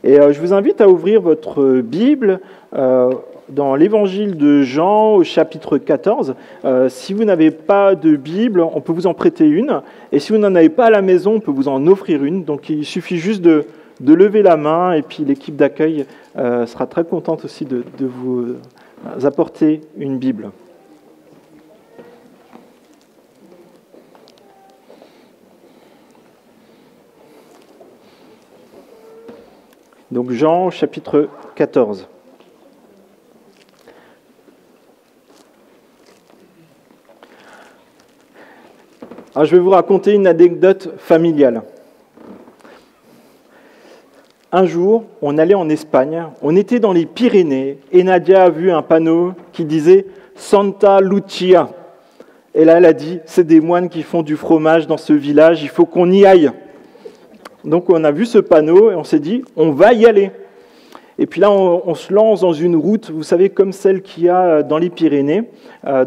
Et je vous invite à ouvrir votre Bible dans l'Évangile de Jean au chapitre 14. Si vous n'avez pas de Bible, on peut vous en prêter une. Et si vous n'en avez pas à la maison, on peut vous en offrir une. Donc il suffit juste de lever la main et puis l'équipe d'accueil sera très contente aussi de vous apporter une Bible. Donc Jean, chapitre 14. Alors, je vais vous raconter une anecdote familiale. Un jour, on allait en Espagne, on était dans les Pyrénées, et Nadia a vu un panneau qui disait « Santa Lucia ». Et là, elle a dit « C'est des moines qui font du fromage dans ce village, il faut qu'on y aille ». Donc on a vu ce panneau et on s'est dit, on va y aller. Et puis là, on se lance dans une route, vous savez, comme celle qu'il y a dans les Pyrénées.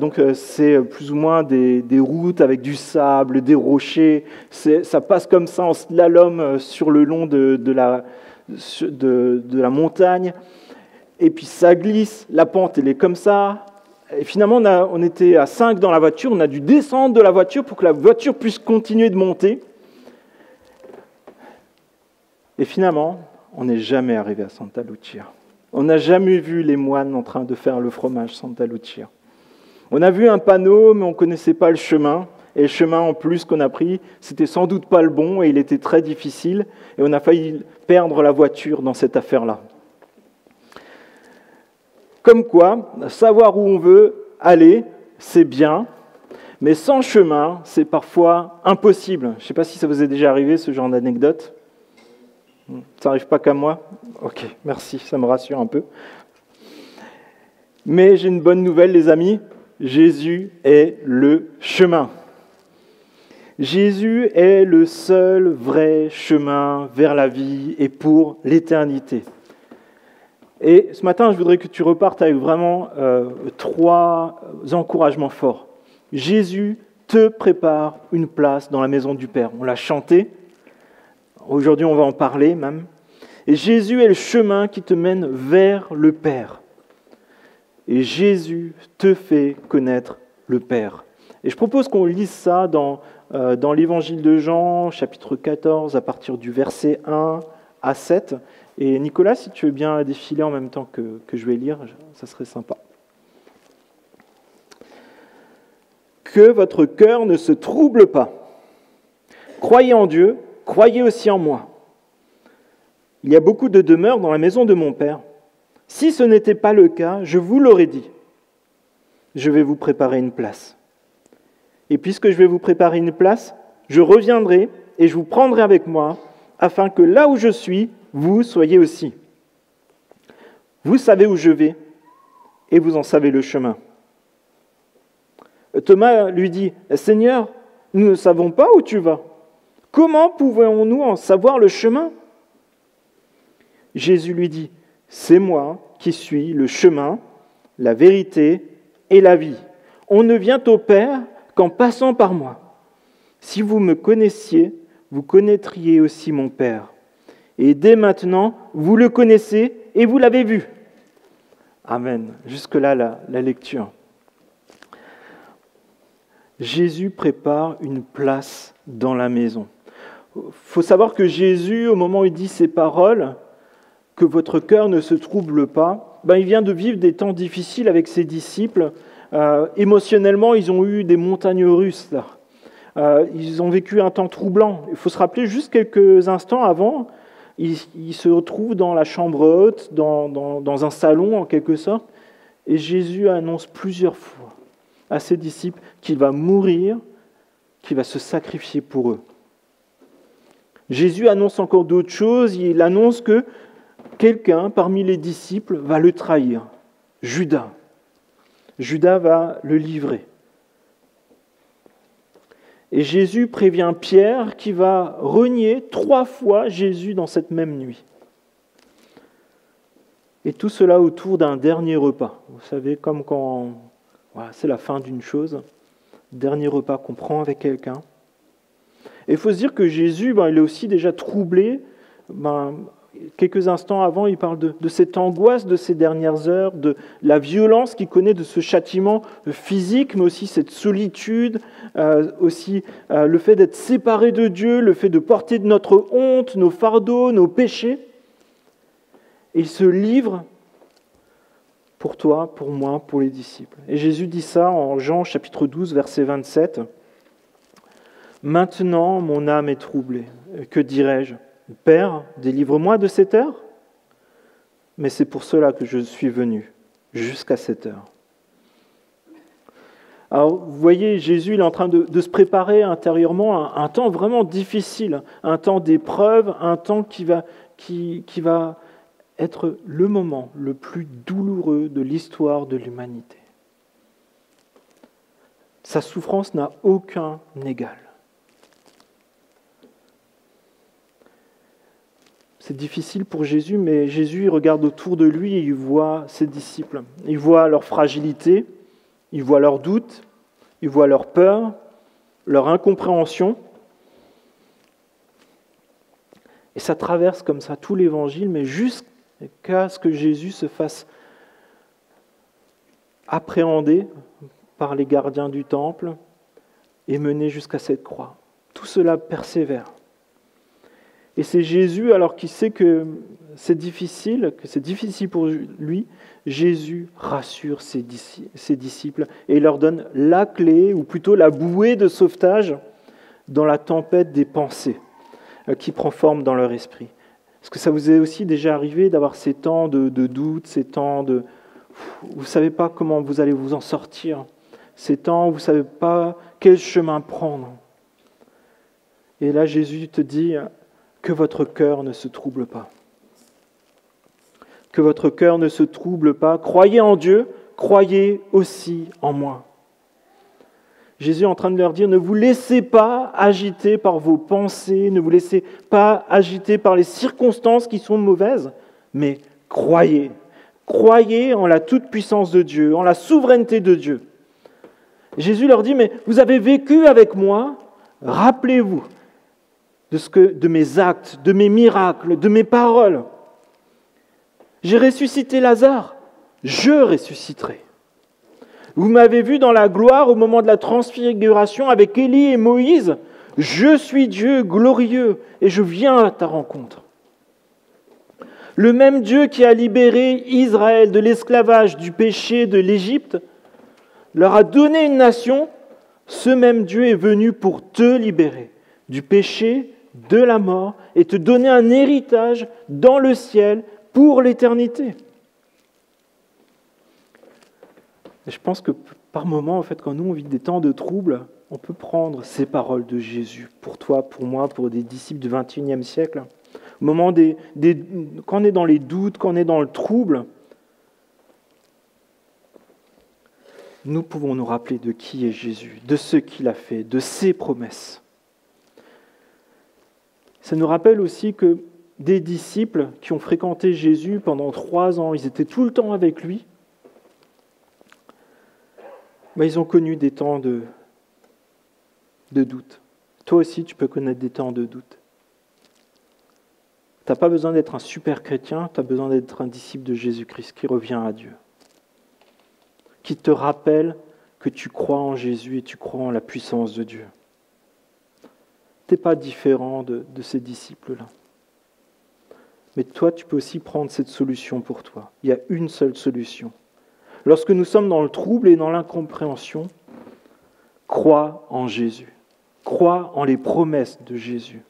Donc c'est plus ou moins des routes avec du sable, des rochers. Ça passe comme ça en slalom sur le long de la montagne. Et puis ça glisse, la pente, elle est comme ça. Et finalement, on était à 5 dans la voiture, on a dû descendre de la voiture pour que la voiture puisse continuer de monter. Et finalement, on n'est jamais arrivé à Santa Lucia. On n'a jamais vu les moines en train de faire le fromage Santa Lucia. On a vu un panneau, mais on ne connaissait pas le chemin. Et le chemin en plus qu'on a pris, c'était sans doute pas le bon et il était très difficile. Et on a failli perdre la voiture dans cette affaire-là. Comme quoi, savoir où on veut aller, c'est bien. Mais sans chemin, c'est parfois impossible. Je ne sais pas si ça vous est déjà arrivé, ce genre d'anecdote. Ça n'arrive pas qu'à moi? Ok, merci, ça me rassure un peu. Mais j'ai une bonne nouvelle, les amis. Jésus est le chemin. Jésus est le seul vrai chemin vers la vie et pour l'éternité. Et ce matin, je voudrais que tu repartes avec vraiment 3 encouragements forts. Jésus te prépare une place dans la maison du Père. On l'a chanté. Aujourd'hui, on va en parler même. Et Jésus est le chemin qui te mène vers le Père. Et Jésus te fait connaître le Père. Et je propose qu'on lise ça dans l'Évangile de Jean, chapitre 14, à partir du verset 1 à 7. Et Nicolas, si tu veux bien défiler en même temps que je vais lire, ça serait sympa. Que votre cœur ne se trouble pas. Croyez en Dieu. Croyez aussi en moi. Il y a beaucoup de demeures dans la maison de mon Père. Si ce n'était pas le cas, je vous l'aurais dit. Je vais vous préparer une place. Et puisque je vais vous préparer une place, je reviendrai et je vous prendrai avec moi, afin que là où je suis, vous soyez aussi. Vous savez où je vais, et vous en savez le chemin. Thomas lui dit, « Seigneur, nous ne savons pas où tu vas. Comment pouvons-nous en savoir le chemin ?» Jésus lui dit, « C'est moi qui suis le chemin, la vérité et la vie. On ne vient au Père qu'en passant par moi. Si vous me connaissiez, vous connaîtriez aussi mon Père. Et dès maintenant, vous le connaissez et vous l'avez vu. » Amen. Jusque-là, la lecture. Jésus prépare une place dans la maison. Il faut savoir que Jésus, au moment où il dit ces paroles, que votre cœur ne se trouble pas, il vient de vivre des temps difficiles avec ses disciples. Émotionnellement, ils ont eu des montagnes russes. Là. Ils ont vécu un temps troublant. Il faut se rappeler, juste quelques instants avant, ils se retrouvent dans la chambre haute, dans un salon en quelque sorte, et Jésus annonce plusieurs fois à ses disciples qu'il va mourir, qu'il va se sacrifier pour eux. Jésus annonce encore d'autres choses. Il annonce que quelqu'un parmi les disciples va le trahir, Judas. Judas va le livrer. Et Jésus prévient Pierre qui va renier 3 fois Jésus dans cette même nuit. Et tout cela autour d'un dernier repas. Vous savez, comme quand c'est la fin d'une chose, dernier repas qu'on prend avec quelqu'un. Et il faut se dire que Jésus, il est aussi déjà troublé quelques instants avant, il parle de cette angoisse de ces dernières heures, de la violence qu'il connaît, de ce châtiment physique, mais aussi cette solitude, aussi le fait d'être séparé de Dieu, le fait de porter notre honte, nos fardeaux, nos péchés. Et il se livre pour toi, pour moi, pour les disciples. Et Jésus dit ça en Jean chapitre 12, verset 27. « Maintenant, mon âme est troublée. Que dirai-je ? Père, délivre-moi de cette heure. Mais c'est pour cela que je suis venu, jusqu'à cette heure. » Alors, vous voyez, Jésus il est en train de se préparer intérieurement à un temps vraiment difficile, un temps d'épreuve, un temps qui va être le moment le plus douloureux de l'histoire de l'humanité. Sa souffrance n'a aucun égal. C'est difficile pour Jésus, mais Jésus il regarde autour de lui et il voit ses disciples. Il voit leur fragilité, il voit leurs doutes, il voit leur peur, leur incompréhension. Et ça traverse comme ça tout l'Évangile, mais jusqu'à ce que Jésus se fasse appréhender par les gardiens du temple et mené jusqu'à cette croix. Tout cela persévère. Et c'est Jésus, alors qu'il sait que c'est difficile pour lui, Jésus rassure ses disciples et leur donne la clé, ou plutôt la bouée de sauvetage dans la tempête des pensées qui prend forme dans leur esprit. Est-ce que ça vous est aussi déjà arrivé d'avoir ces temps de doute, ces temps de... Vous ne savez pas comment vous allez vous en sortir, ces temps où vous ne savez pas quel chemin prendre. Et là, Jésus te dit... Que votre cœur ne se trouble pas. Que votre cœur ne se trouble pas. Croyez en Dieu, croyez aussi en moi. Jésus est en train de leur dire, ne vous laissez pas agiter par vos pensées, ne vous laissez pas agiter par les circonstances qui sont mauvaises, mais croyez. Croyez en la toute-puissance de Dieu, en la souveraineté de Dieu. Jésus leur dit, mais vous avez vécu avec moi, rappelez-vous de mes actes, de mes miracles, de mes paroles. J'ai ressuscité Lazare, je ressusciterai. Vous m'avez vu dans la gloire au moment de la transfiguration avec Élie et Moïse. Je suis Dieu glorieux et je viens à ta rencontre. Le même Dieu qui a libéré Israël de l'esclavage, du péché, de l'Égypte, leur a donné une nation. Ce même Dieu est venu pour te libérer du péché, de la mort et te donner un héritage dans le ciel pour l'éternité. Et je pense que par moments, en fait, quand nous on vit des temps de trouble, on peut prendre ces paroles de Jésus pour toi, pour moi, pour des disciples du XXIe siècle. Au moment quand on est dans les doutes, quand on est dans le trouble, nous pouvons nous rappeler de qui est Jésus, de ce qu'il a fait, de ses promesses. Ça nous rappelle aussi que des disciples qui ont fréquenté Jésus pendant 3 ans, ils étaient tout le temps avec lui, mais ils ont connu des temps de doute. Toi aussi, tu peux connaître des temps de doute. Tu n'as pas besoin d'être un super chrétien, tu as besoin d'être un disciple de Jésus-Christ qui revient à Dieu, qui te rappelle que tu crois en Jésus et tu crois en la puissance de Dieu. Tu n'es pas différent de ces disciples-là. Mais toi, tu peux aussi prendre cette solution pour toi. Il y a une seule solution. Lorsque nous sommes dans le trouble et dans l'incompréhension, crois en Jésus. Crois en les promesses de Jésus.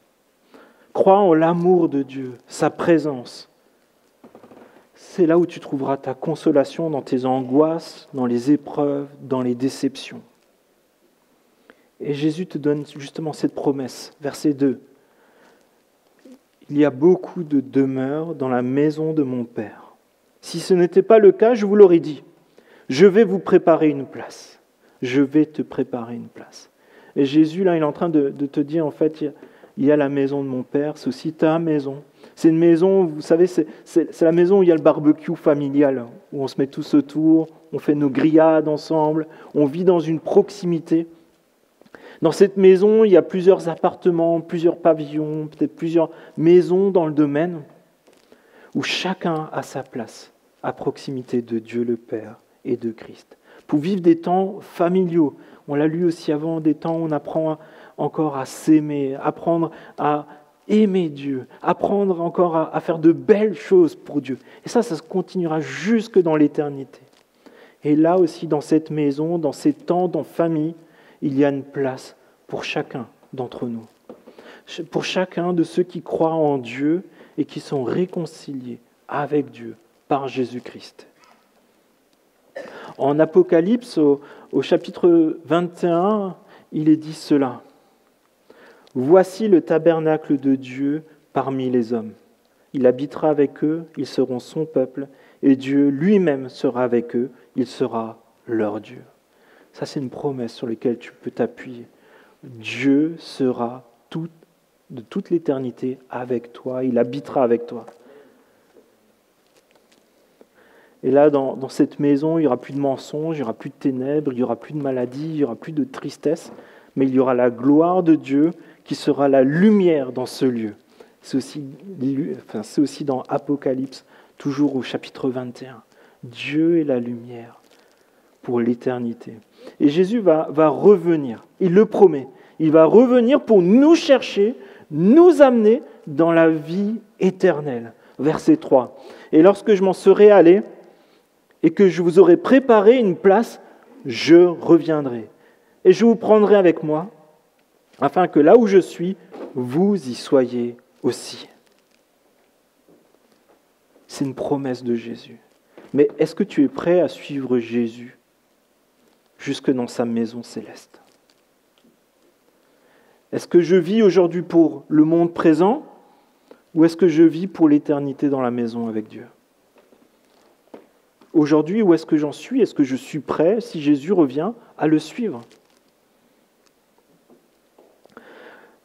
Crois en l'amour de Dieu, sa présence. C'est là où tu trouveras ta consolation dans tes angoisses, dans les épreuves, dans les déceptions. Et Jésus te donne justement cette promesse, verset 2. Il y a beaucoup de demeures dans la maison de mon Père. Si ce n'était pas le cas, je vous l'aurais dit. Je vais vous préparer une place. Je vais te préparer une place. Et Jésus, là, il est en train de te dire, en fait, il y a la maison de mon Père, c'est aussi ta maison. C'est une maison, vous savez, c'est la maison où il y a le barbecue familial, où on se met tous autour, on fait nos grillades ensemble, on vit dans une proximité. Dans cette maison, il y a plusieurs appartements, plusieurs pavillons, peut-être plusieurs maisons dans le domaine. où chacun a sa place à proximité de Dieu le Père et de Christ. Pour vivre des temps familiaux, on l'a lu aussi avant, des temps où on apprend encore à s'aimer, apprendre à aimer Dieu, apprendre encore à faire de belles choses pour Dieu. Et ça se continuera jusque dans l'éternité. Et là aussi, dans cette maison, dans ces temps, dans famille, il y a une place pour chacun d'entre nous. Pour chacun de ceux qui croient en Dieu et qui sont réconciliés avec Dieu par Jésus-Christ. En Apocalypse, au chapitre 21, il est dit cela. « Voici le tabernacle de Dieu parmi les hommes. Il habitera avec eux, ils seront son peuple, et Dieu lui-même sera avec eux, il sera leur Dieu. » Ça, c'est une promesse sur laquelle tu peux t'appuyer. Dieu sera de toute l'éternité avec toi, il habitera avec toi. Et là, dans cette maison, il n'y aura plus de mensonges, il n'y aura plus de ténèbres, il n'y aura plus de maladies, il n'y aura plus de tristesse, mais il y aura la gloire de Dieu qui sera la lumière dans ce lieu. C'est aussi dans Apocalypse, toujours au chapitre 21. Dieu est la lumière pour l'éternité. Et Jésus va revenir, il le promet. Il va revenir pour nous chercher, nous amener dans la vie éternelle. Verset 3. « Et lorsque je m'en serai allé, et que je vous aurai préparé une place, je reviendrai. Et je vous prendrai avec moi, afin que là où je suis, vous y soyez aussi. » C'est une promesse de Jésus. Mais est-ce que tu es prêt à suivre Jésus jusque dans sa maison céleste ? Est-ce que je vis aujourd'hui pour le monde présent ou est-ce que je vis pour l'éternité dans la maison avec Dieu ? Aujourd'hui, où est-ce que j'en suis ? Est-ce que je suis prêt, si Jésus revient, à le suivre ?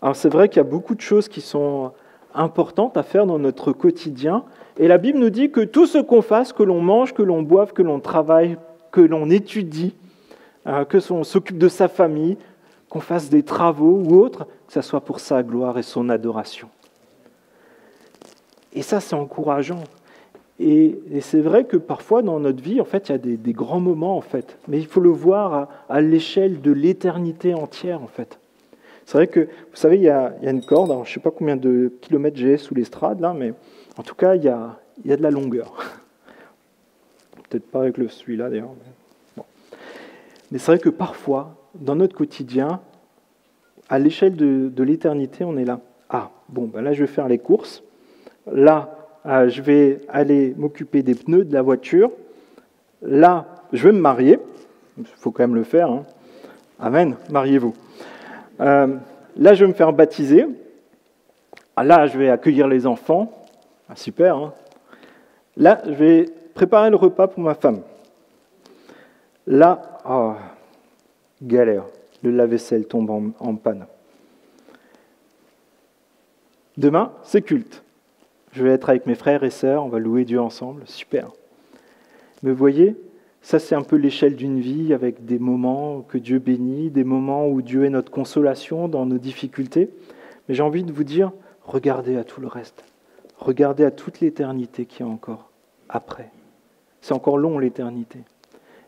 Alors c'est vrai qu'il y a beaucoup de choses qui sont importantes à faire dans notre quotidien. Et la Bible nous dit que tout ce qu'on fasse, que l'on mange, que l'on boive, que l'on travaille, que l'on étudie, que l'on s'occupe de sa famille, qu'on fasse des travaux ou autre, que ça soit pour sa gloire et son adoration. Et ça, c'est encourageant. Et c'est vrai que parfois dans notre vie, en fait, il y a des grands moments, en fait. Mais il faut le voir à l'échelle de l'éternité entière, en fait. C'est vrai que, vous savez, il y a une corde, alors je ne sais pas combien de kilomètres j'ai sous l'estrade, là, mais en tout cas, il y a de la longueur. Peut-être pas avec celui-là, d'ailleurs. Mais c'est vrai que parfois, dans notre quotidien, à l'échelle de l'éternité, on est là. Ah, bon, ben là, je vais faire les courses. Là, je vais aller m'occuper des pneus de la voiture. Là, je vais me marier. Il faut quand même le faire. Hein. Amen, mariez-vous. Là, je vais me faire baptiser. Là, je vais accueillir les enfants. Ah, super. Hein. Là, je vais préparer le repas pour ma femme. Là, galère. Le lave-vaisselle tombe en panne. Demain, c'est culte. Je vais être avec mes frères et sœurs, on va louer Dieu ensemble, super. Mais vous voyez, ça c'est un peu l'échelle d'une vie avec des moments que Dieu bénit, des moments où Dieu est notre consolation dans nos difficultés. Mais j'ai envie de vous dire, regardez à tout le reste. Regardez à toute l'éternité qui est encore après. C'est encore long l'éternité.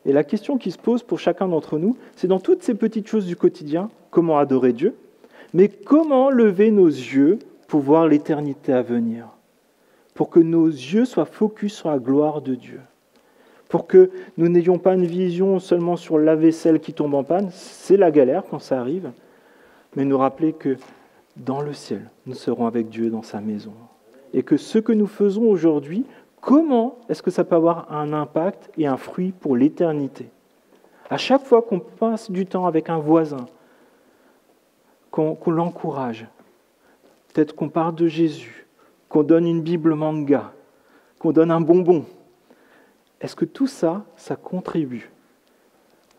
Et la question qui se pose pour chacun d'entre nous, c'est dans toutes ces petites choses du quotidien, comment adorer Dieu, mais comment lever nos yeux pour voir l'éternité à venir ? Pour que nos yeux soient focus sur la gloire de Dieu. Pour que nous n'ayons pas une vision seulement sur la vaisselle qui tombe en panne, c'est la galère quand ça arrive, mais nous rappeler que dans le ciel, nous serons avec Dieu dans sa maison. Et que ce que nous faisons aujourd'hui, comment est-ce que ça peut avoir un impact et un fruit pour l'éternité ? À chaque fois qu'on passe du temps avec un voisin, qu'on l'encourage, peut-être qu'on parle de Jésus, qu'on donne une Bible manga, qu'on donne un bonbon. Est-ce que tout ça, ça contribue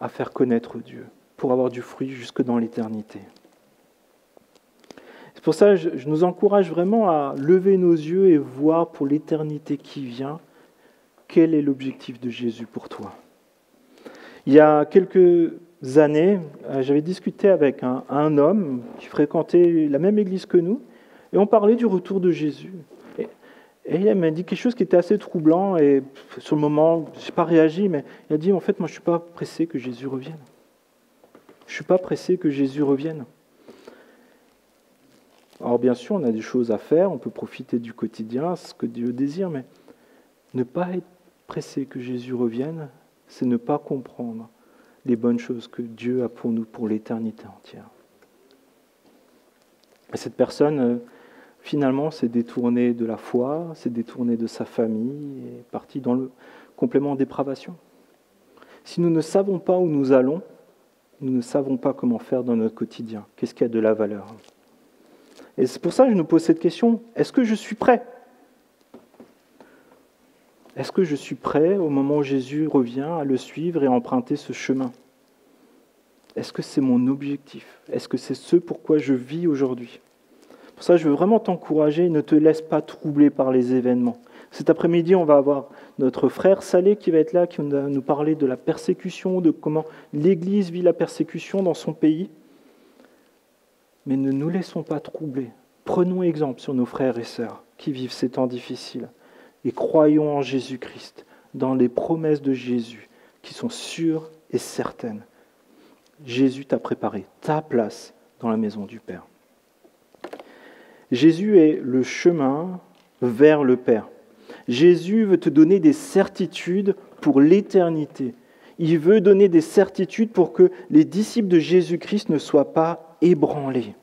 à faire connaître Dieu pour avoir du fruit jusque dans l'éternité ? C'est pour ça que je nous encourage vraiment à lever nos yeux et voir pour l'éternité qui vient, quel est l'objectif de Jésus pour toi. Il y a quelques années, j'avais discuté avec un homme qui fréquentait la même église que nous, et on parlait du retour de Jésus. Et il m'a dit quelque chose qui était assez troublant, et sur le moment, je n'ai pas réagi, mais il a dit, en fait, moi, je ne suis pas pressé que Jésus revienne. Je ne suis pas pressé que Jésus revienne. Alors bien sûr, on a des choses à faire, on peut profiter du quotidien, ce que Dieu désire, mais ne pas être pressé que Jésus revienne, c'est ne pas comprendre les bonnes choses que Dieu a pour nous pour l'éternité entière. Et cette personne, finalement, s'est détournée de la foi, s'est détournée de sa famille, et est partie dans le complément dépravation. Si nous ne savons pas où nous allons, nous ne savons pas comment faire dans notre quotidien. Qu'est-ce qui a de la valeur ? Et c'est pour ça que je nous pose cette question, est-ce que je suis prêt ? Est-ce que je suis prêt, au moment où Jésus revient, à le suivre et à emprunter ce chemin ? Est-ce que c'est mon objectif ? Est-ce que c'est ce pourquoi je vis aujourd'hui ? Pour ça, je veux vraiment t'encourager, ne te laisse pas troubler par les événements. Cet après-midi, on va avoir notre frère Salé qui va être là, qui va nous parler de la persécution, de comment l'Église vit la persécution dans son pays. Mais ne nous laissons pas troubler. Prenons exemple sur nos frères et sœurs qui vivent ces temps difficiles et croyons en Jésus-Christ, dans les promesses de Jésus qui sont sûres et certaines. Jésus t'a préparé ta place dans la maison du Père. Jésus est le chemin vers le Père. Jésus veut te donner des certitudes pour l'éternité. Il veut donner des certitudes pour que les disciples de Jésus-Christ ne soient pas ébranlés.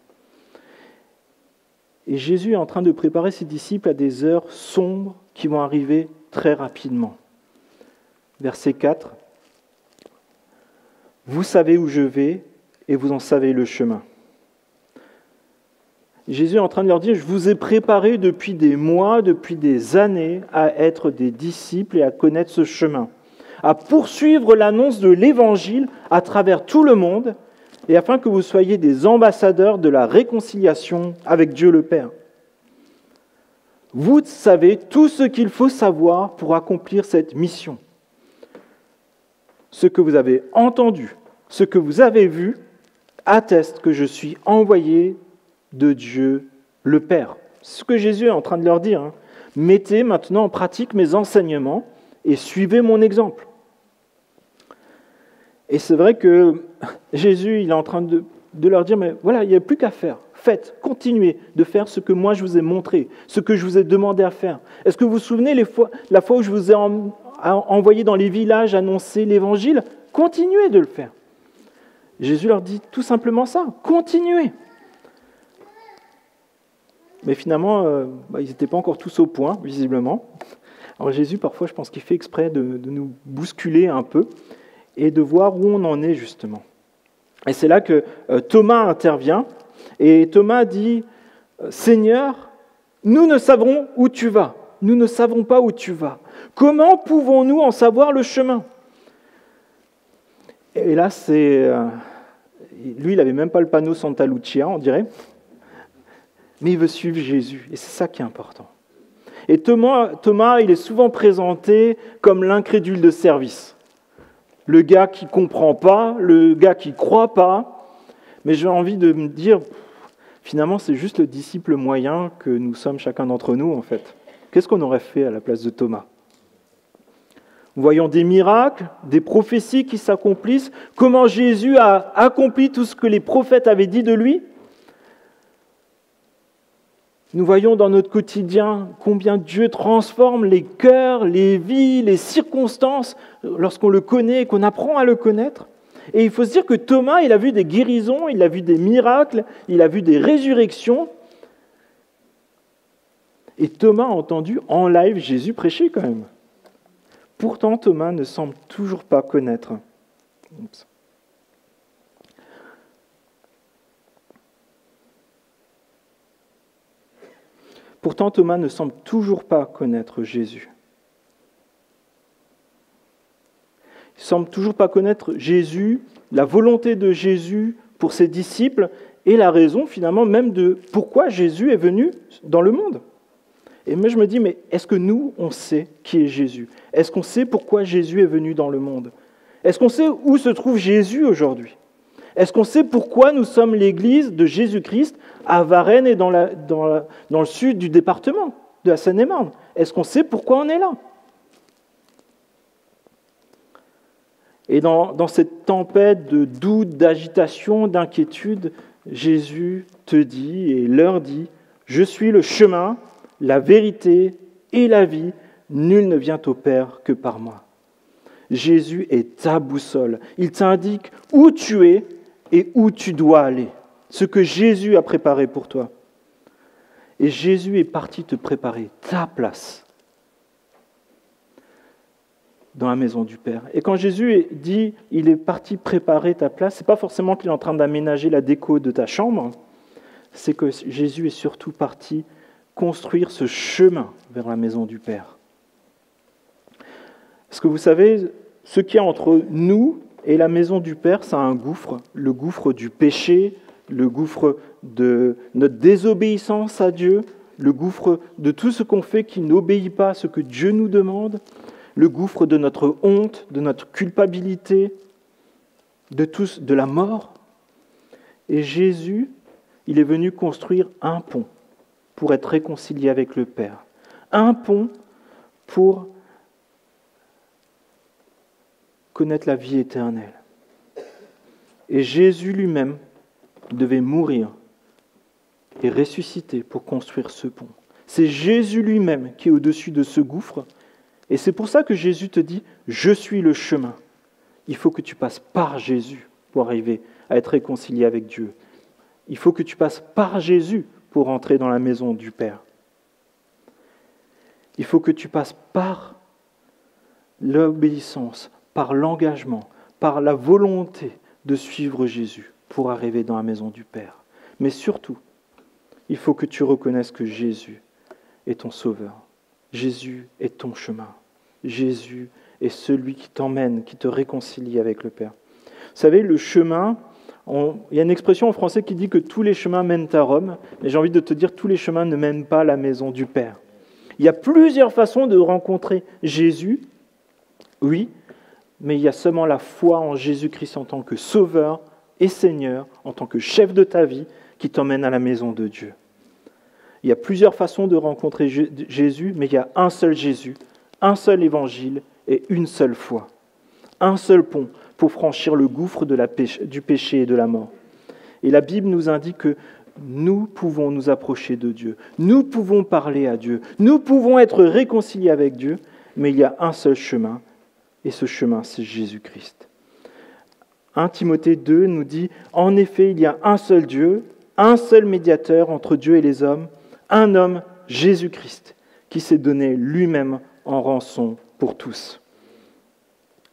Et Jésus est en train de préparer ses disciples à des heures sombres qui vont arriver très rapidement. Verset 4. « Vous savez où je vais et vous en savez le chemin. » Jésus est en train de leur dire, je vous ai préparé depuis des mois, depuis des années à être des disciples et à connaître ce chemin, à poursuivre l'annonce de l'Évangile à travers tout le monde et afin que vous soyez des ambassadeurs de la réconciliation avec Dieu le Père. Vous savez tout ce qu'il faut savoir pour accomplir cette mission. Ce que vous avez entendu, ce que vous avez vu, atteste que je suis envoyé de Dieu le Père. C'est ce que Jésus est en train de leur dire. Mettez maintenant en pratique mes enseignements et suivez mon exemple. Et c'est vrai que Jésus, il est en train de leur dire, mais voilà, il n'y a plus qu'à faire. Faites, continuez de faire ce que moi je vous ai montré, ce que je vous ai demandé à faire. Est-ce que vous vous souvenez la fois où je vous ai envoyé dans les villages annoncer l'Évangile ? Continuez de le faire. Jésus leur dit tout simplement ça, continuez. Mais finalement, ils n'étaient pas encore tous au point, visiblement. Alors Jésus, parfois, je pense qu'il fait exprès de nous bousculer un peu et de voir où on en est, justement. Et c'est là que Thomas intervient, et Thomas dit « Seigneur, nous ne savons où tu vas, nous ne savons pas où tu vas. Comment pouvons-nous en savoir le chemin ?» Et là, lui, il n'avait même pas le panneau Santa Lucia, on dirait. Mais il veut suivre Jésus, et c'est ça qui est important. Et Thomas, il est souvent présenté comme l'incrédule de service. Le gars qui ne comprend pas, le gars qui ne croit pas. Mais j'ai envie de me dire, finalement, c'est juste le disciple moyen que nous sommes chacun d'entre nous, en fait. Qu'est-ce qu'on aurait fait à la place de Thomas ? Nous voyons des miracles, des prophéties qui s'accomplissent, comment Jésus a accompli tout ce que les prophètes avaient dit de lui. Nous voyons dans notre quotidien combien Dieu transforme les cœurs, les vies, les circonstances lorsqu'on le connaît et qu'on apprend à le connaître. Et il faut se dire que Thomas, il a vu des guérisons, il a vu des miracles, il a vu des résurrections. Et Thomas a entendu en live Jésus prêcher quand même. Pourtant, Thomas ne semble toujours pas connaître. Pourtant, Thomas ne semble toujours pas connaître Jésus. Il ne semble toujours pas connaître Jésus, la volonté de Jésus pour ses disciples et la raison finalement même de pourquoi Jésus est venu dans le monde. Et moi je me dis, mais est-ce que nous, on sait qui est Jésus ? Est-ce qu'on sait pourquoi Jésus est venu dans le monde ? Est-ce qu'on sait où se trouve Jésus aujourd'hui ? Est-ce qu'on sait pourquoi nous sommes l'église de Jésus-Christ à Varennes et dans le sud du département de la Seine-et-Marne. Est-ce qu'on sait pourquoi on est là? Et dans cette tempête de doute, d'agitation, d'inquiétude, Jésus te dit et leur dit, « Je suis le chemin, la vérité et la vie. Nul ne vient au Père que par moi. » Jésus est ta boussole. Il t'indique où tu es et où tu dois aller. Ce que Jésus a préparé pour toi. Et Jésus est parti te préparer ta place dans la maison du Père. Et quand Jésus dit il est parti préparer ta place, ce n'est pas forcément qu'il est en train d'aménager la déco de ta chambre, c'est que Jésus est surtout parti construire ce chemin vers la maison du Père. Parce que vous savez, ce qu'il y a entre nous et la maison du Père, c'est un gouffre, le gouffre du péché, le gouffre de notre désobéissance à Dieu, le gouffre de tout ce qu'on fait qui n'obéit pas à ce que Dieu nous demande, le gouffre de notre honte, de notre culpabilité, de la mort. Et Jésus, il est venu construire un pont pour être réconcilié avec le Père. Un pont pour connaître la vie éternelle. Et Jésus lui-même devait mourir et ressusciter pour construire ce pont. C'est Jésus lui-même qui est au-dessus de ce gouffre. Et c'est pour ça que Jésus te dit « Je suis le chemin ». Il faut que tu passes par Jésus pour arriver à être réconcilié avec Dieu. Il faut que tu passes par Jésus pour entrer dans la maison du Père. Il faut que tu passes par l'obéissance, par l'engagement, par la volonté de suivre Jésus pour arriver dans la maison du Père. Mais surtout, il faut que tu reconnaisses que Jésus est ton sauveur. Jésus est ton chemin. Jésus est celui qui t'emmène, qui te réconcilie avec le Père. Vous savez, le chemin, il y a une expression en français qui dit que tous les chemins mènent à Rome, mais j'ai envie de te dire tous les chemins ne mènent pas à la maison du Père. Il y a plusieurs façons de rencontrer Jésus, oui, mais il y a seulement la foi en Jésus-Christ en tant que Sauveur et Seigneur, en tant que chef de ta vie, qui t'emmène à la maison de Dieu. Il y a plusieurs façons de rencontrer Jésus, mais il y a un seul Jésus, un seul évangile et une seule foi. Un seul pont pour franchir le gouffre du péché et de la mort. Et la Bible nous indique que nous pouvons nous approcher de Dieu, nous pouvons parler à Dieu, nous pouvons être réconciliés avec Dieu, mais il y a un seul chemin, et ce chemin, c'est Jésus-Christ. 1 Timothée 2 nous dit « En effet, il y a un seul Dieu, un seul médiateur entre Dieu et les hommes, un homme, Jésus-Christ, qui s'est donné lui-même en rançon pour tous. »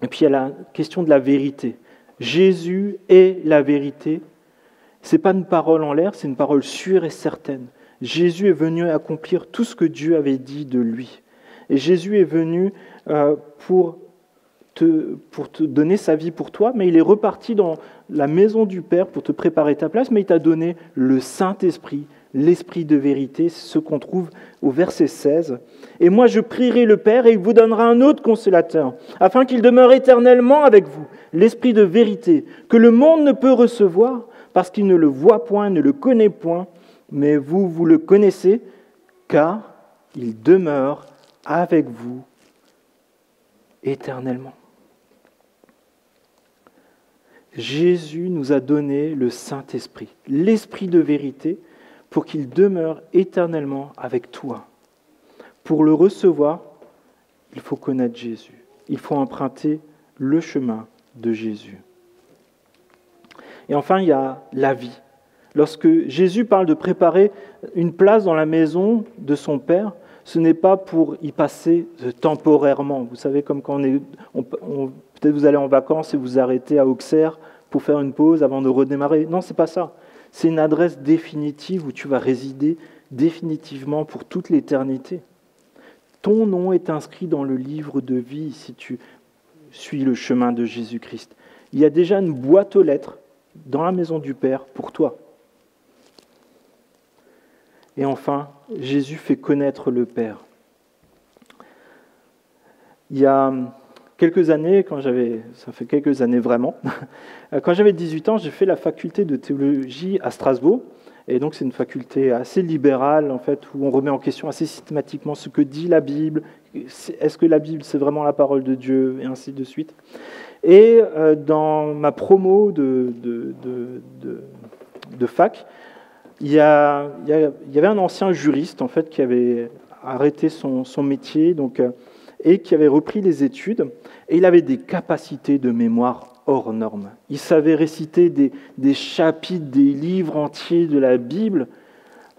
Et puis il y a la question de la vérité. Jésus est la vérité. Ce n'est pas une parole en l'air, c'est une parole sûre et certaine. Jésus est venu accomplir tout ce que Dieu avait dit de lui. Et Jésus est venu pour te donner sa vie pour toi, mais il est reparti dans la maison du Père pour te préparer ta place, mais il t'a donné le Saint-Esprit, l'Esprit de vérité, c'est ce qu'on trouve au verset 16. « Et moi je prierai le Père et il vous donnera un autre consolateur, afin qu'il demeure éternellement avec vous, l'Esprit de vérité, que le monde ne peut recevoir, parce qu'il ne le voit point, ne le connaît point, mais vous, vous le connaissez, car il demeure avec vous éternellement. » Jésus nous a donné le Saint-Esprit, l'Esprit de vérité, pour qu'il demeure éternellement avec toi. Pour le recevoir, il faut connaître Jésus. Il faut emprunter le chemin de Jésus. Et enfin, il y a la vie. Lorsque Jésus parle de préparer une place dans la maison de son Père, ce n'est pas pour y passer temporairement. Vous savez, comme quand peut-être vous allez en vacances et vous arrêtez à Auxerre pour faire une pause avant de redémarrer. Non, c'est pas ça. C'est une adresse définitive où tu vas résider définitivement pour toute l'éternité. Ton nom est inscrit dans le livre de vie si tu suis le chemin de Jésus-Christ. Il y a déjà une boîte aux lettres dans la maison du Père pour toi. Et enfin, Jésus fait connaître le Père. Il y a quelques années, ça fait quelques années vraiment, quand j'avais 18 ans, j'ai fait la faculté de théologie à Strasbourg. Et donc c'est une faculté assez libérale, en fait, où on remet en question assez systématiquement ce que dit la Bible, est-ce que la Bible c'est vraiment la parole de Dieu, et ainsi de suite. Et dans ma promo de fac, il y avait un ancien juriste en fait, qui avait arrêté son métier et qui avait repris les études. Et il avait des capacités de mémoire hors normes. Il savait réciter des chapitres, des livres entiers de la Bible.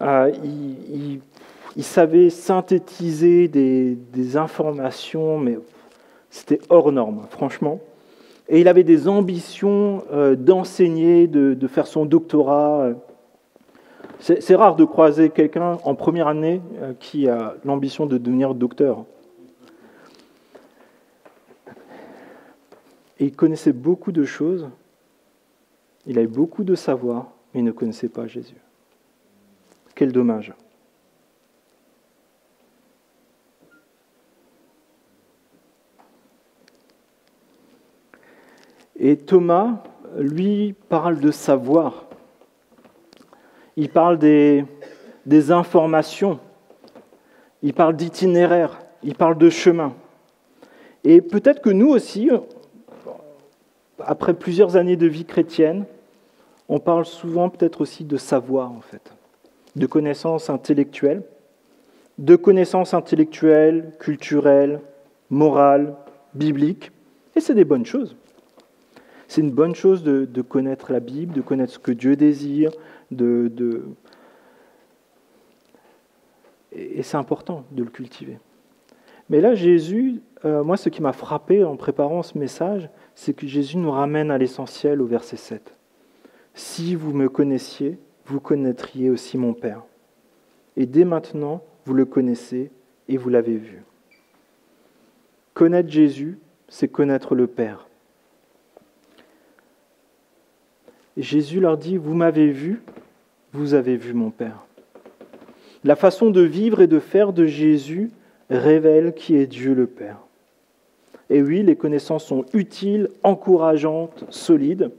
Il savait synthétiser des informations, mais c'était hors norme, franchement. Et il avait des ambitions d'enseigner, de faire son doctorat. C'est rare de croiser quelqu'un en première année qui a l'ambition de devenir docteur. Et il connaissait beaucoup de choses, il avait beaucoup de savoir, mais il ne connaissait pas Jésus. Quel dommage. Et Thomas, lui, parle de savoir. Il parle des informations. Il parle d'itinéraire. Il parle de chemin. Et peut-être que nous aussi, après plusieurs années de vie chrétienne, on parle souvent peut-être aussi de savoir, en fait, de connaissances intellectuelles, culturelles, morales, bibliques. Et c'est des bonnes choses. C'est une bonne chose de connaître la Bible, de connaître ce que Dieu désire, et c'est important de le cultiver. Mais là, Jésus, moi, ce qui m'a frappé en préparant ce message, c'est que Jésus nous ramène à l'essentiel au verset 7. « Si vous me connaissiez, vous connaîtriez aussi mon Père. Et dès maintenant, vous le connaissez et vous l'avez vu. » Connaître Jésus, c'est connaître le Père. Et Jésus leur dit, « Vous m'avez vu, vous avez vu mon Père. » La façon de vivre et de faire de Jésus révèle qui est Dieu le Père. Et oui, les connaissances sont utiles, encourageantes, solides,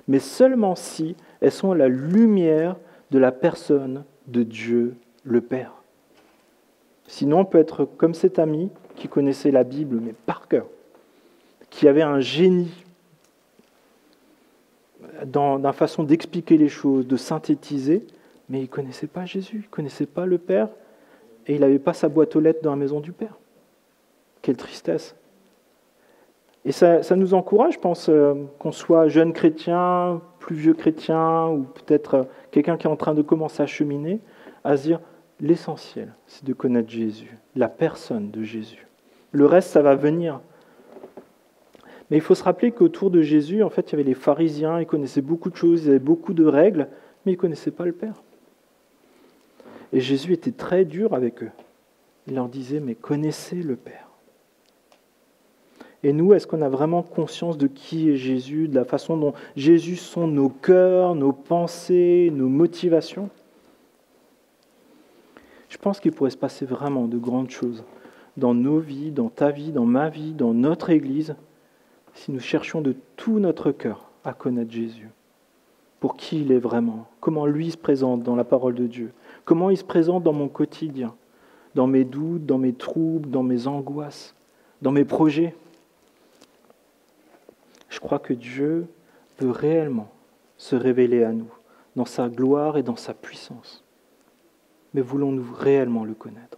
mais seulement si elles sont à la lumière de la personne de Dieu le Père. Sinon, on peut être comme cet ami qui connaissait la Bible, mais par cœur, qui avait un génie dans la façon d'expliquer les choses, de synthétiser, mais il ne connaissait pas Jésus, il ne connaissait pas le Père, et il n'avait pas sa boîte aux lettres dans la maison du Père. Quelle tristesse. Et ça nous encourage, je pense, qu'on soit jeune chrétien, plus vieux chrétien, ou peut-être quelqu'un qui est en train de commencer à cheminer, à se dire, l'essentiel, c'est de connaître Jésus, la personne de Jésus. Le reste, ça va venir. Mais il faut se rappeler qu'autour de Jésus, en fait, il y avait les pharisiens, ils connaissaient beaucoup de choses, ils avaient beaucoup de règles, mais ils ne connaissaient pas le Père. Et Jésus était très dur avec eux. Il leur disait, mais connaissez le Père. Et nous, est-ce qu'on a vraiment conscience de qui est Jésus, de la façon dont Jésus sont nos cœurs, nos pensées, nos motivations ? Je pense qu'il pourrait se passer vraiment de grandes choses dans nos vies, dans ta vie, dans ma vie, dans notre Église, si nous cherchions de tout notre cœur à connaître Jésus, pour qui il est vraiment, comment lui se présente dans la parole de Dieu, comment il se présente dans mon quotidien, dans mes doutes, dans mes troubles, dans mes angoisses, dans mes projets. Je crois que Dieu veut réellement se révéler à nous, dans sa gloire et dans sa puissance. Mais voulons-nous réellement le connaître ?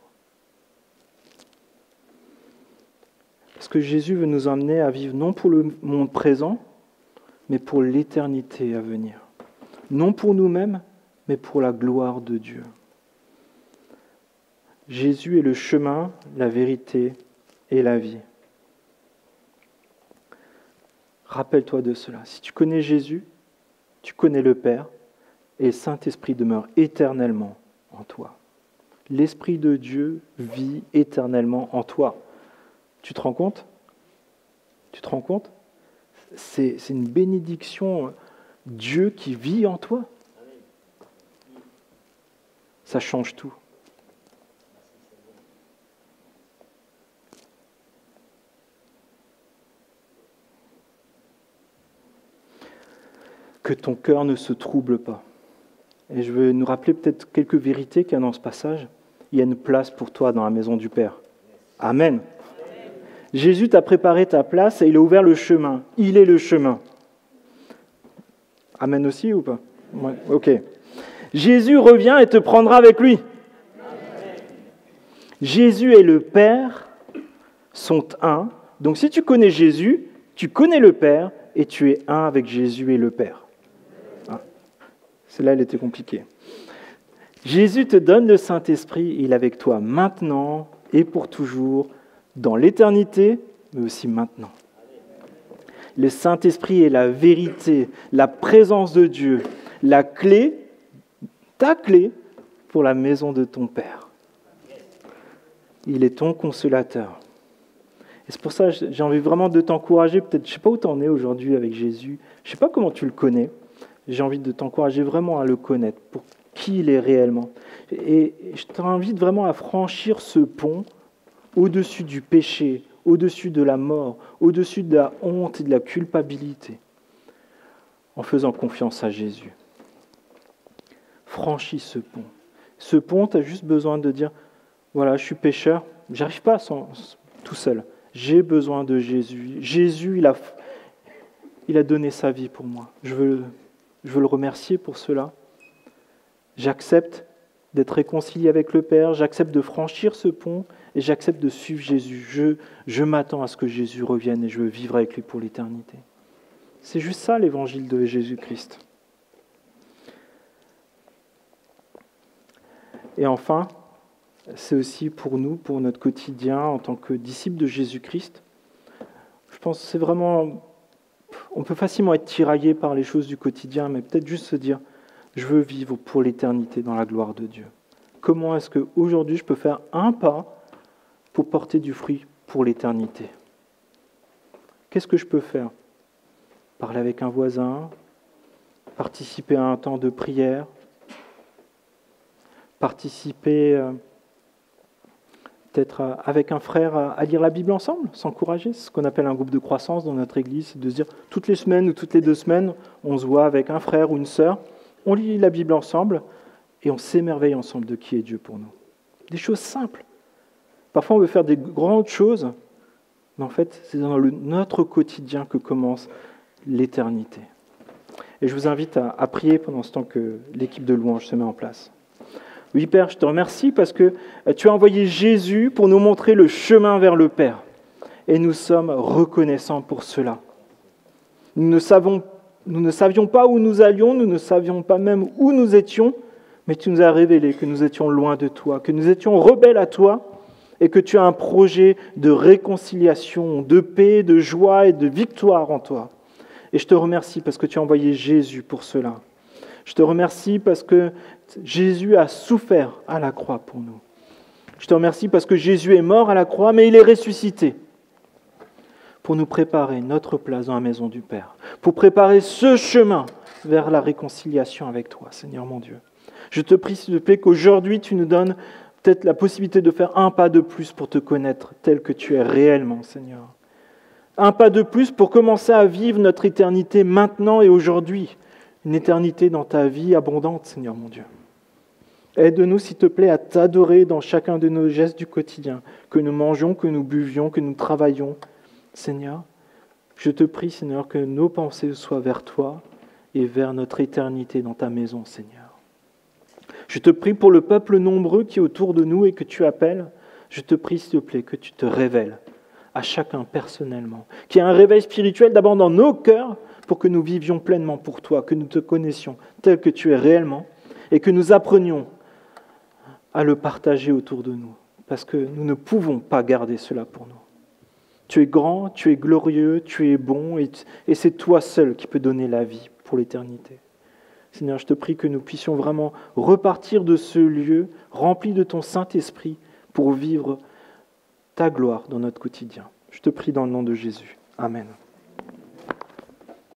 Parce que Jésus veut nous emmener à vivre non pour le monde présent, mais pour l'éternité à venir. Non pour nous-mêmes, mais pour la gloire de Dieu. Jésus est le chemin, la vérité et la vie. Rappelle-toi de cela. Si tu connais Jésus, tu connais le Père, et le Saint-Esprit demeure éternellement en toi. L'Esprit de Dieu vit éternellement en toi. Tu te rends compte ? Tu te rends compte ? C'est une bénédiction, Dieu qui vit en toi. Ça change tout. Que ton cœur ne se trouble pas. Et je veux nous rappeler peut-être quelques vérités qu'il y a dans ce passage. Il y a une place pour toi dans la maison du Père. Amen. Jésus t'a préparé ta place et il a ouvert le chemin. Il est le chemin. Amen aussi ou pas? Ouais, ok. Jésus revient et te prendra avec lui. Jésus et le Père sont un. Donc si tu connais Jésus, tu connais le Père et tu es un avec Jésus et le Père. Hein? Celle-là, elle était compliquée. Jésus te donne le Saint-Esprit, il est avec toi maintenant et pour toujours, dans l'éternité, mais aussi maintenant. Le Saint-Esprit est la vérité, la présence de Dieu, la clé, ta clé pour la maison de ton Père. Il est ton consolateur. Et c'est pour ça que j'ai envie vraiment de t'encourager, peut-être, je ne sais pas où tu en es aujourd'hui avec Jésus, je ne sais pas comment tu le connais, j'ai envie de t'encourager vraiment à le connaître, pour qui il est réellement. Et je t'invite vraiment à franchir ce pont au-dessus du péché, au-dessus de la mort, au-dessus de la honte et de la culpabilité, en faisant confiance à Jésus. Franchis ce pont. Ce pont, tu as juste besoin de dire, voilà, je suis pécheur, je n'arrive pas tout seul. J'ai besoin de Jésus. Jésus, il a donné sa vie pour moi. Je veux le remercier pour cela. J'accepte d'être réconcilié avec le Père, j'accepte de franchir ce pont et j'accepte de suivre Jésus. Je m'attends à ce que Jésus revienne et je veux vivre avec lui pour l'éternité. C'est juste ça l'évangile de Jésus-Christ. Et enfin, c'est aussi pour nous, pour notre quotidien en tant que disciples de Jésus-Christ. Je pense que c'est vraiment... On peut facilement être tiraillé par les choses du quotidien, mais peut-être juste se dire je veux vivre pour l'éternité dans la gloire de Dieu. Comment est-ce qu'aujourd'hui je peux faire un pas pour porter du fruit pour l'éternité? Qu'est-ce que je peux faire? Parler avec un voisin, participer à un temps de prière, participer peut-être avec un frère à lire la Bible ensemble, s'encourager. C'est ce qu'on appelle un groupe de croissance dans notre église, c'est de se dire toutes les semaines ou toutes les 2 semaines, on se voit avec un frère ou une sœur, on lit la Bible ensemble et on s'émerveille ensemble de qui est Dieu pour nous. Des choses simples. Parfois on veut faire des grandes choses, mais en fait c'est dans notre quotidien que commence l'éternité. Et je vous invite à prier pendant ce temps que l'équipe de louange se met en place. Oui Père, je te remercie parce que tu as envoyé Jésus pour nous montrer le chemin vers le Père. Et nous sommes reconnaissants pour cela. Nous ne savions pas où nous allions, nous ne savions pas même où nous étions, mais tu nous as révélé que nous étions loin de toi, que nous étions rebelles à toi et que tu as un projet de réconciliation, de paix, de joie et de victoire en toi. Et je te remercie parce que tu as envoyé Jésus pour cela. Je te remercie parce que Jésus a souffert à la croix pour nous. Je te remercie parce que Jésus est mort à la croix, mais il est ressuscité pour nous préparer notre place dans la maison du Père, pour préparer ce chemin vers la réconciliation avec toi, Seigneur mon Dieu. Je te prie, s'il te plaît, qu'aujourd'hui tu nous donnes peut-être la possibilité de faire un pas de plus pour te connaître tel que tu es réellement, Seigneur. Un pas de plus pour commencer à vivre notre éternité maintenant et aujourd'hui. Une éternité dans ta vie abondante, Seigneur mon Dieu. Aide-nous, s'il te plaît, à t'adorer dans chacun de nos gestes du quotidien, que nous mangeons, que nous buvions, que nous travaillons. Seigneur, je te prie, Seigneur, que nos pensées soient vers toi et vers notre éternité dans ta maison, Seigneur. Je te prie pour le peuple nombreux qui est autour de nous et que tu appelles. Je te prie, s'il te plaît, que tu te révèles à chacun personnellement. Qu'il y ait un réveil spirituel d'abord dans nos cœurs pour que nous vivions pleinement pour toi, que nous te connaissions tel que tu es réellement et que nous apprenions à le partager autour de nous, parce que nous ne pouvons pas garder cela pour nous. Tu es grand, tu es glorieux, tu es bon, et c'est toi seul qui peux donner la vie pour l'éternité. Seigneur, je te prie que nous puissions vraiment repartir de ce lieu rempli de ton Saint-Esprit pour vivre ta gloire dans notre quotidien. Je te prie dans le nom de Jésus. Amen.